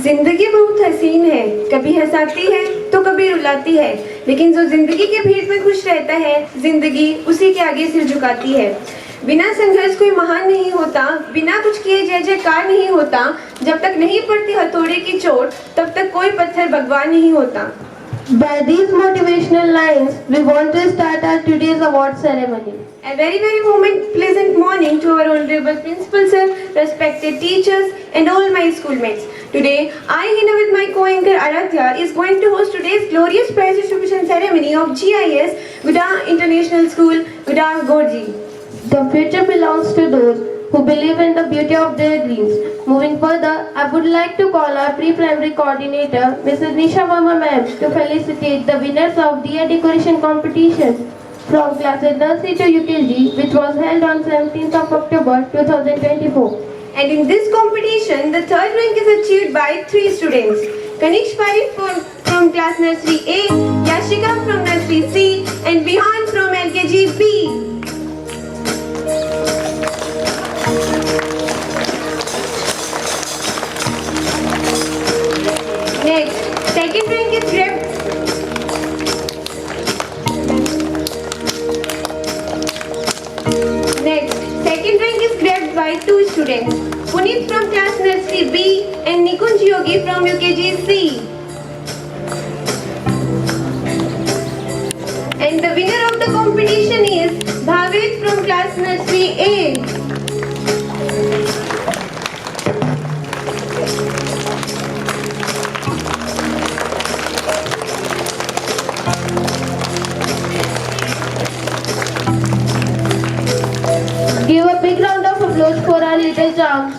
जिंदगी बहुत हसीन है, कभी हंसाती है तो कभी रुलाती है, लेकिन जो जिंदगी के भीड़ में खुश रहता है, जिंदगी उसी के आगे सिर झुकाती है। बिना संघर्ष कोई महान नहीं होता, बिना कुछ किए जय जयकार नहीं होता, जब तक नहीं पड़ती हथौड़े की चोट तब तक कोई पत्थर भगवान नहीं होता। By these motivational lines, we want to start our today's award ceremony. A very pleasant morning to our honorable principal sir, respected teachers and all my schoolmates. Today, I, Hina, with my co-anchor Aradhya, is going to host today's glorious prize distribution ceremony of GIS Guda International School, Guda Gorji. The future belongs to those who believe in the beauty of their dreams. Moving further, I would like to call our pre-primary coordinator, Mrs. Nisha Verma ma'am, to felicitate the winners of DA decoration competition from classes nursery to UKG, which was held on 17th of October 2024. And in this competition, the third rank is achieved by 3 students. Kanish Parik from class nursery A, Yashika from nursery C, and Vihan from LKG B. Next, second rank is grabbed. Next, second rank is grabbed by 2 students, Puneet from class nursery B and Nikunj Yogi from UKG C. And the winner of the competition is Bhavesh from class nursery A. Give a big round of applause for our little charms.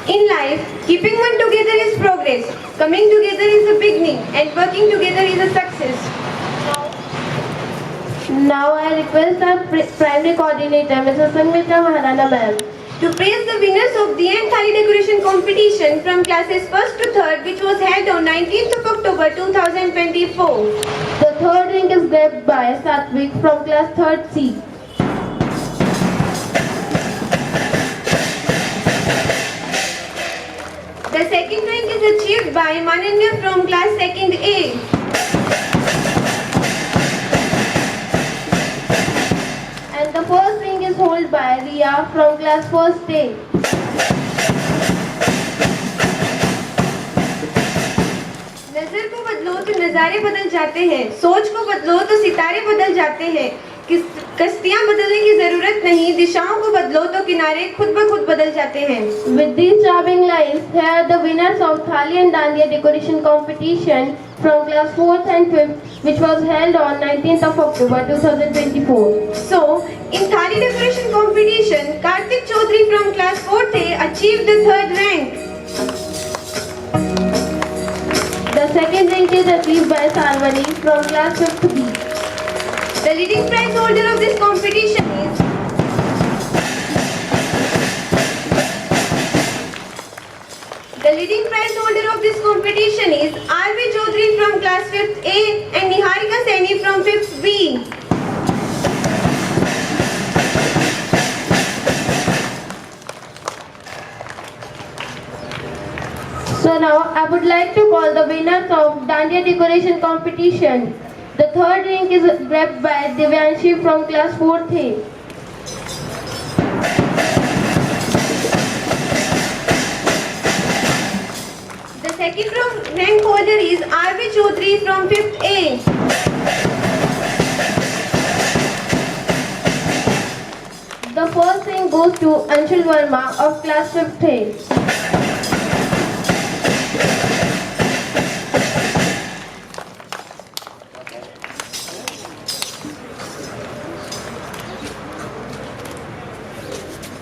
In life, keeping one together is progress, coming together is a beginning, and working together is a success. Now I request our primary coordinator, Mrs. Sanmitra Maharana ma'am, To praise the winners of the Thali decoration competition from classes 1st to 3rd, which was held on 19th of October 2024. The third rank is grabbed by Satvik from class 3rd C. The second rank is achieved by Mananya from class 2nd A. And the first rank is held by Riya from class 1st A. नजर को बदलो तो नजारे बदल जाते हैं, सोच को बदलो तो सितारे बदल जाते हैं, कश्तियां बदलने की जरूरत नहीं, दिशाओं को बदलो तो किनारे खुद ब खुद बदल जाते हैं. With these charming lines, here are the winners of Thali and Dandiya decoration competition from class 4th and 5th, which was held on 19th of October 2024. So, in Thali decoration competition, Kartik Chaudhary from class 4th A achieved the 3rd rank. The second rank is achieved by Sarvani from class 5th B. The leading prize holder of this competition is R.V. Chaudhary from class 5th A and Niharika Saini from 5th B. So now I would like to call the winners of Dandiya decoration competition. The third rank is grabbed by Divyanshi from class 4th A. The second rank holder is R.V. Chaudhary from 5th A. The first rank goes to Anshul Verma of class 5th A.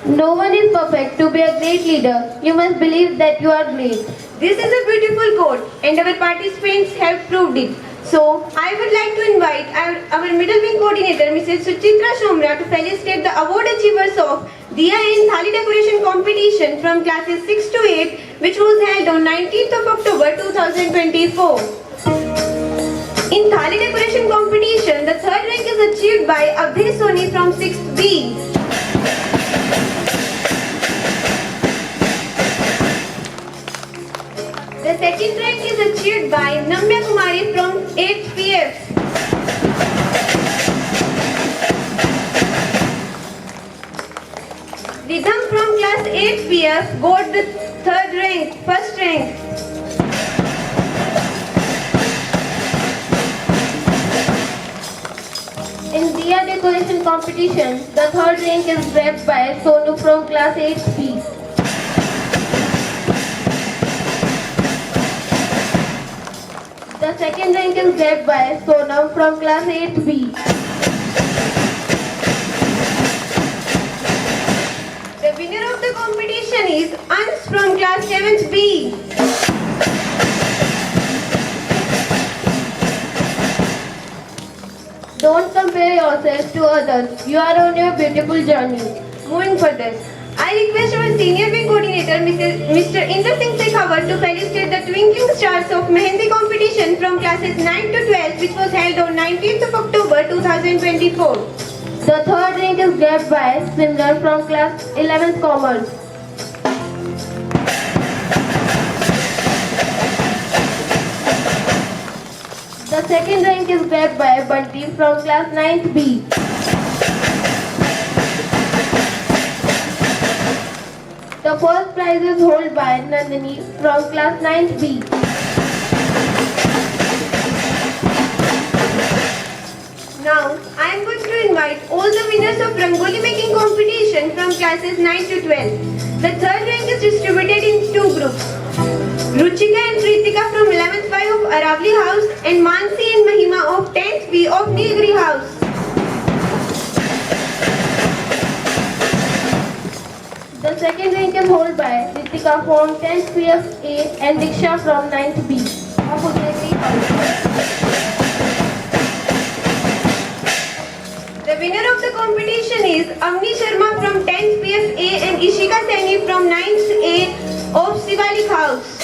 No one is perfect to be a great leader. You must believe that you are great. This is a beautiful quote and our participants have proved it. So, I would like to invite our middle wing coordinator, Mrs. Suchitra Shomra, to felicitate the award achievers of Diya and Thali decoration competition from classes 6 to 8, which was held on 19th of October 2024. In Thali decoration competition, competition, the third rank is achieved by Abhay Soni from 6th B. The second rank is achieved by Namya Kumari from 8th PF. Ridham from class 8th PF got the first rank. In Diya decoration competition, the third rank is grabbed by Sonu from class 8B. The second rank is grabbed by Sonam from class 8B. The winner of the competition is Ans from class 7th B. Don't compare yourself to others. You are on your beautiful journey. Moving further, I request our senior wing coordinator, Mr. Inder Singh Shekhawat, to felicitate the Twinkling Stars of Mehendi competition from classes 9 to 12, which was held on 19th of October 2024. The third rank is grabbed by Simran from class 11th Commerce. The second rank is grabbed by Bunty from class 9th B. The first prize is held by Nandini from class 9th B. Now, I am going to invite all the winners of Rangoli making competition from classes 9 to 12. The third rank is distributed in two groups. Ruchika and Pritika from 11th Y of Aravali House and Mansi and Mahima of 10th B of Nilgiri House. The second rank is held by Ritika from 10th PFA and Diksha from 9th B. of Udayagiri House. The winner of the competition is Avni Sharma from 10th PFA and Ishika Saini from 9th A of Sivalik House.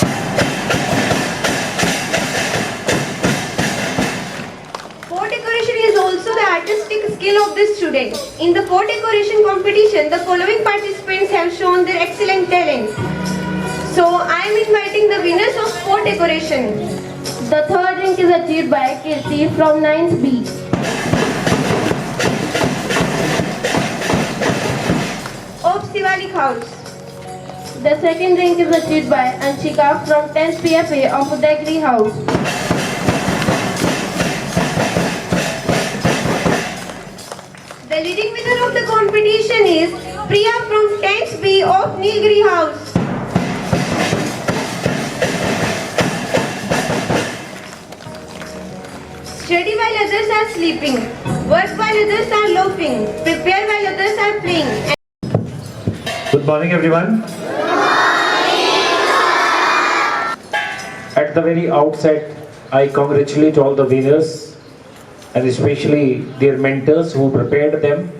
Fort decoration is also the artistic skill of the student. In the fort decoration competition, the following participants have shown their excellent talent. So, I am inviting the winners of fort decoration. The third rank is achieved by Kirti from 9th B. Of Sivalik House. The second rank is achieved by Anshika from 10th PFA of Udayagiri House. The leading winner of the competition is Priya from 10th B of Nilgiri House. Study while others are sleeping, work while others are loafing, prepare while others are playing. Good morning, everyone. At the very outset, I congratulate all the winners and especially their mentors who prepared them,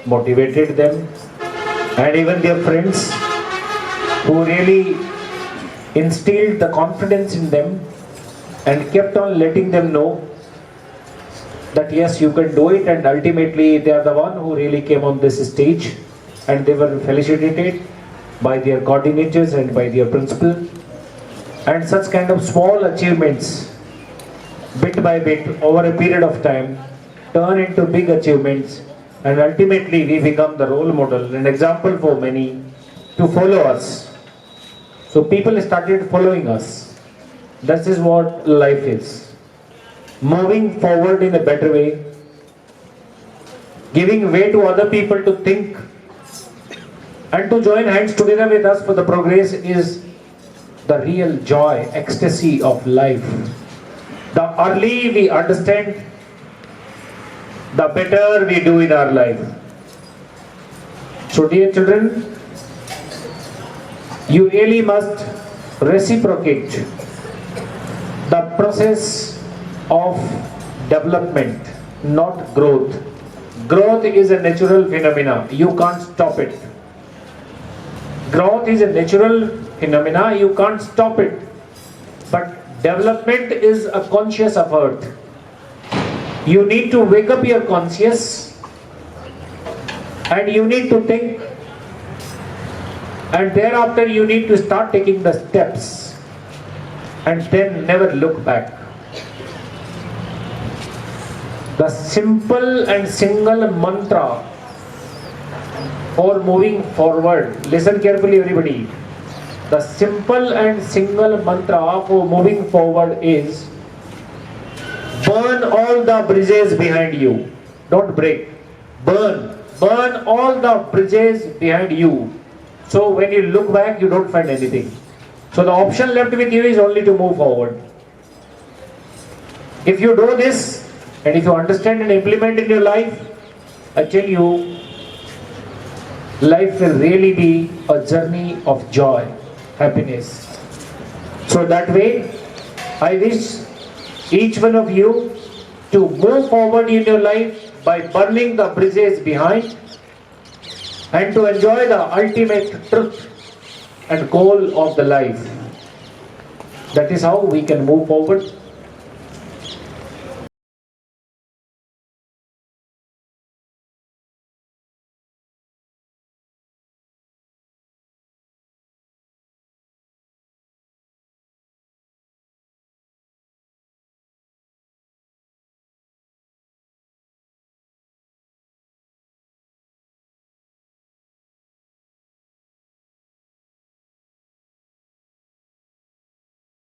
motivated them, and even their friends who really instilled the confidence in them and kept on letting them know that yes, you can do it, and ultimately they are the one who really came on this stage and they were felicitated by their coordinators and by their principal. And such kind of small achievements, bit by bit, over a period of time, turn into big achievements, and ultimately we become the role model, an example for many to follow us. So people started following us. That is what life is. Moving forward in a better way, giving way to other people to think and to join hands together with us for the progress is the real joy, ecstasy of life. The early we understand, the better we do in our life. So dear children, you really must reciprocate the process of development, not growth. Growth is a natural phenomena. You can't stop it. Growth is a natural phenomena. You can't stop it. But development is a conscious effort. You need to wake up your conscious and you need to think, and thereafter you need to start taking the steps and then never look back. The simple and single mantra for moving forward, listen carefully everybody, the simple and single mantra for moving forward is burn all the bridges behind you. Don't break. Burn. Burn all the bridges behind you. So when you look back, you don't find anything. So the option left with you is only to move forward. If you do this, and if you understand and implement in your life, I tell you, life will really be a journey of joy, happiness. So that way, I wish each one of you to move forward in your life by burning the bridges behind and to enjoy the ultimate truth and goal of the life. That is how we can move forward.